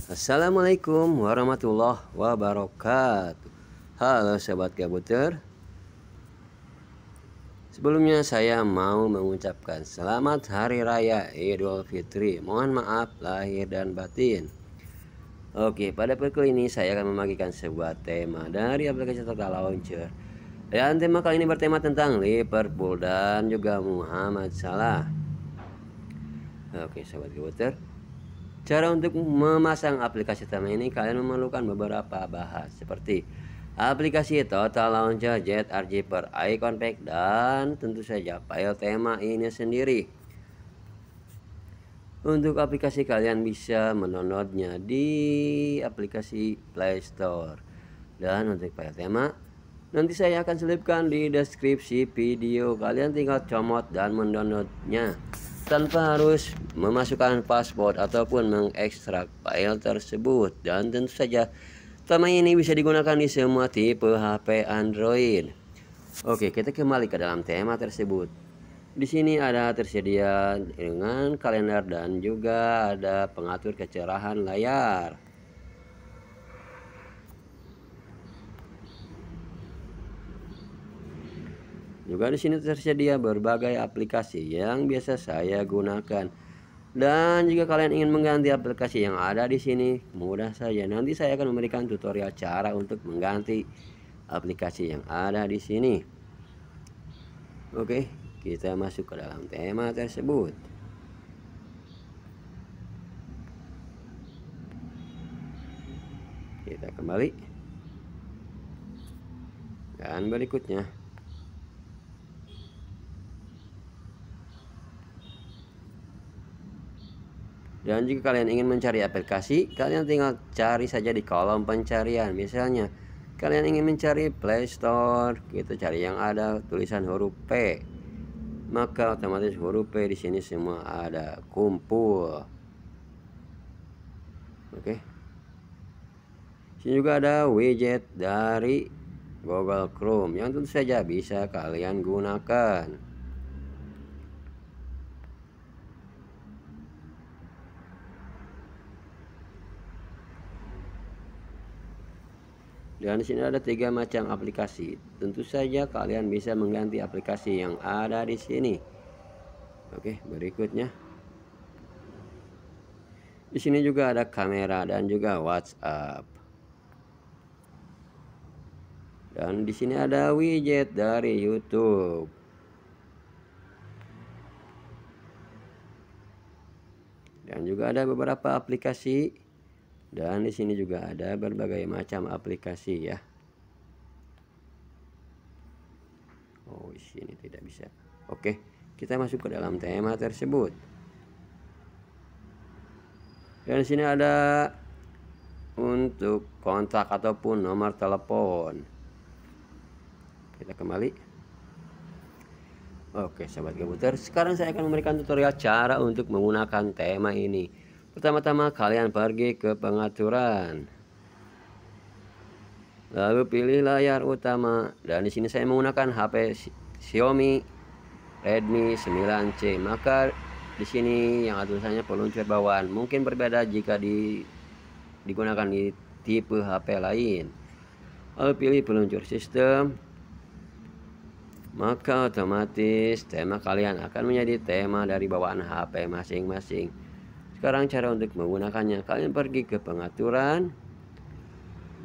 Assalamualaikum warahmatullahi wabarakatuh. Halo sobat Gabuter. Sebelumnya saya mau mengucapkan selamat Hari Raya Idul Fitri. Mohon maaf lahir dan batin. Oke, pada perkali ini saya akan membagikan sebuah tema dari aplikasi Total Launcher. Dan tema kali ini bertema tentang Liverpool dan juga Muhammad Salah. Oke sobat Gabuter, cara untuk memasang aplikasi tema ini kalian memerlukan beberapa bahas seperti aplikasi Total Launcher, ZRG per Icon Pack, dan tentu saja file tema ini sendiri. Untuk aplikasi kalian bisa mendownloadnya di aplikasi Play Store. Dan untuk file tema nanti saya akan selipkan di deskripsi video. Kalian tinggal comot dan mendownloadnya tanpa harus memasukkan password ataupun mengekstrak file tersebut. Dan tentu saja tema ini bisa digunakan di semua tipe HP Android. Oke, kita kembali ke dalam tema tersebut. Di sini ada tersedia dengan kalender dan juga ada pengatur kecerahan layar. Juga di sini tersedia berbagai aplikasi yang biasa saya gunakan. Dan jika kalian ingin mengganti aplikasi yang ada di sini, mudah saja. Nanti saya akan memberikan tutorial cara untuk mengganti aplikasi yang ada di sini. Oke, kita masuk ke dalam tema tersebut. Kita kembali. Dan berikutnya, dan jika kalian ingin mencari aplikasi, kalian tinggal cari saja di kolom pencarian. Misalnya kalian ingin mencari Play Store, kita cari yang ada tulisan huruf P, maka otomatis huruf P di sini semua ada kumpul. Oke. Sini juga ada widget dari Google Chrome yang tentu saja bisa kalian gunakan. Dan di sini ada 3 macam aplikasi. Tentu saja kalian bisa mengganti aplikasi yang ada di sini. Oke, berikutnya. Di sini juga ada kamera dan juga WhatsApp. Dan di sini ada widget dari YouTube. Dan juga ada beberapa aplikasi. Dan di sini juga ada berbagai macam aplikasi ya. Oh, di sini tidak bisa. Oke, kita masuk ke dalam tema tersebut. Dan di sini ada untuk kontak ataupun nomor telepon. Kita kembali. Oke, sobat Gabuter, sekarang saya akan memberikan tutorial cara untuk menggunakan tema ini. Pertama-tama kalian pergi ke pengaturan. Lalu pilih layar utama, dan di sini saya menggunakan HP Xiaomi Redmi 9C. Maka di sini yang tulisannya peluncur bawaan. Mungkin berbeda jika digunakan di tipe HP lain. Lalu pilih peluncur sistem. Maka otomatis tema kalian akan menjadi tema dari bawaan HP masing-masing. Sekarang cara untuk menggunakannya, kalian pergi ke pengaturan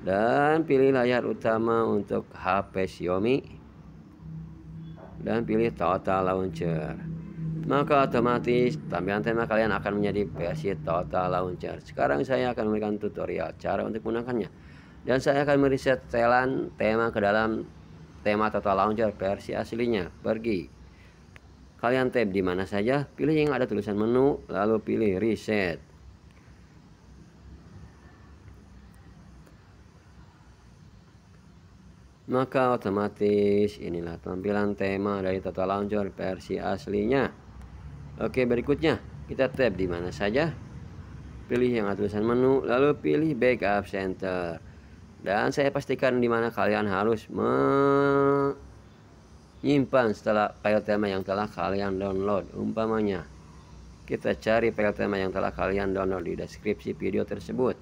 dan pilih layar utama untuk HP Xiaomi dan pilih Total Launcher. Maka otomatis tampilan tema kalian akan menjadi versi Total Launcher. Sekarang saya akan memberikan tutorial cara untuk menggunakannya. Dan saya akan mereset setelan tema ke dalam tema Total Launcher versi aslinya. Pergi. Kalian tab di mana saja, pilih yang ada tulisan menu, lalu pilih reset. Maka otomatis inilah tampilan tema dari Total Launcher versi aslinya. Oke, berikutnya kita tab di mana saja, pilih yang ada tulisan menu, lalu pilih backup center. Dan saya pastikan di mana kalian harus menyimpan setelah file tema yang telah kalian download. Umpamanya Kita cari file tema yang telah kalian download di deskripsi video tersebut.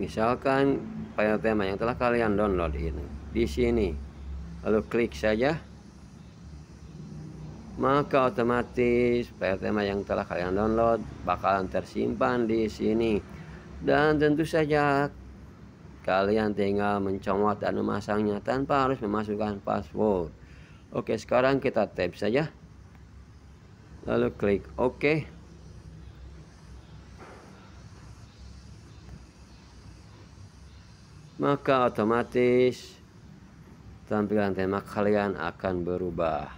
Misalkan file tema yang telah kalian download ini di sini, lalu klik saja, maka otomatis file tema yang telah kalian download bakalan tersimpan di sini. Dan tentu saja kalian tinggal mencomot dan memasangnya tanpa harus memasukkan password. Oke, sekarang kita tap saja, lalu klik OK. Maka otomatis tampilan tema kalian akan berubah.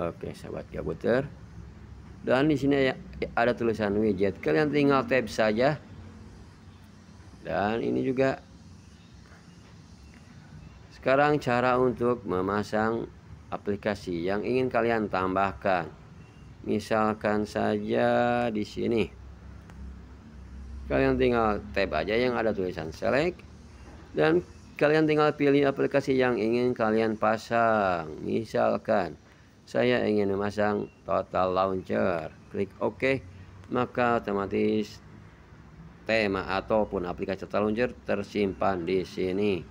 Oke, sahabat Gabuter. Dan di sini ada tulisan widget. Kalian tinggal tap saja. Dan ini juga. Sekarang cara untuk memasang aplikasi yang ingin kalian tambahkan. Misalkan saja di sini. Kalian tinggal tap aja yang ada tulisan select. Dan kalian tinggal pilih aplikasi yang ingin kalian pasang. Misalkan saya ingin memasang Total Launcher. Klik OK. Maka otomatis tema ataupun aplikasi Total Launcher tersimpan di sini.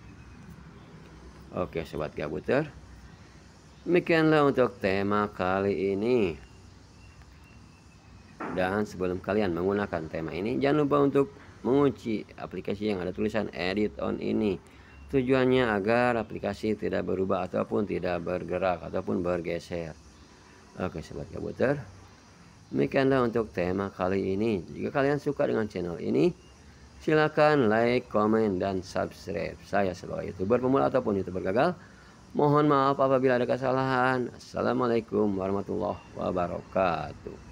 Oke, sobat Gabuter. Demikianlah untuk tema kali ini. Dan sebelum kalian menggunakan tema ini, jangan lupa untuk mengunci aplikasi yang ada tulisan edit on ini. Tujuannya agar aplikasi tidak berubah ataupun tidak bergerak ataupun bergeser. Oke, sobat Gabuter. Demikianlah untuk tema kali ini. Jika kalian suka dengan channel ini, silakan like, komen, dan subscribe. Saya sebagai YouTuber pemula ataupun YouTuber gagal, mohon maaf apabila ada kesalahan. Assalamualaikum warahmatullahi wabarakatuh.